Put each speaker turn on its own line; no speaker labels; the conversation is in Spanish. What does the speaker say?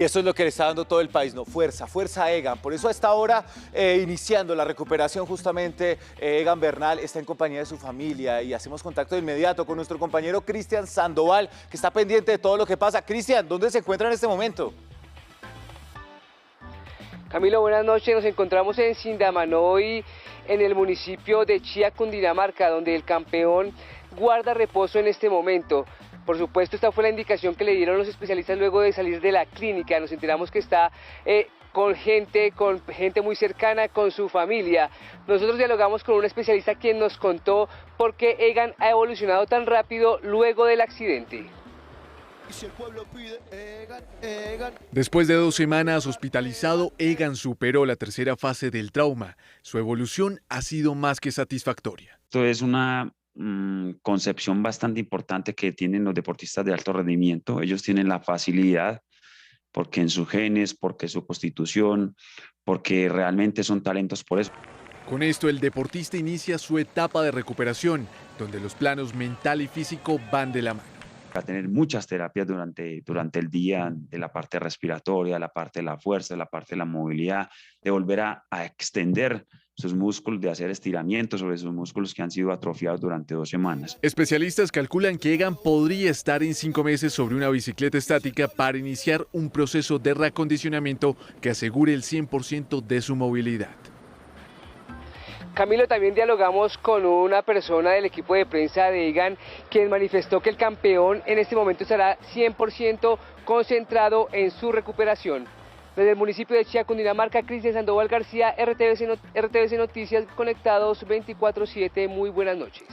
Y eso es lo que le está dando todo el país, ¿no? Fuerza, fuerza a Egan. Por eso a esta hora, iniciando la recuperación justamente, Egan Bernal está en compañía de su familia y hacemos contacto de inmediato con nuestro compañero Cristian Sandoval, que está pendiente de todo lo que pasa. Cristian, ¿dónde se encuentra en este momento?
Camilo, buenas noches. Nos encontramos en Sindamanoy, en el municipio de Chía, Cundinamarca, donde el campeón guarda reposo en este momento. Por supuesto, esta fue la indicación que le dieron los especialistas luego de salir de la clínica. Nos enteramos que está con gente muy cercana, con su familia. Nosotros dialogamos con un especialista quien nos contó por qué Egan ha evolucionado tan rápido luego del accidente.
Después de 2 semanas hospitalizado, Egan superó la tercera fase del trauma. Su evolución ha sido más que satisfactoria.
Esto es una concepción bastante importante que tienen los deportistas de alto rendimiento. Ellos tienen la facilidad, porque en sus genes, porque su constitución, porque realmente son talentos por eso.
Con esto, el deportista inicia su etapa de recuperación, donde los planos mental y físico van de la mano.
Va a tener muchas terapias durante el día, de la parte respiratoria, la parte de la fuerza, la parte de la movilidad, de volver a extender sus músculos, de hacer estiramientos sobre sus músculos que han sido atrofiados durante 2 semanas.
Especialistas calculan que Egan podría estar en 5 meses sobre una bicicleta estática para iniciar un proceso de reacondicionamiento que asegure el 100% de su movilidad.
Camilo, también dialogamos con una persona del equipo de prensa de Egan, quien manifestó que el campeón en este momento estará 100% concentrado en su recuperación. Desde el municipio de Chía, Cundinamarca, Cristian Sandoval García, RTVC Noticias, conectados 24/7. Muy buenas noches.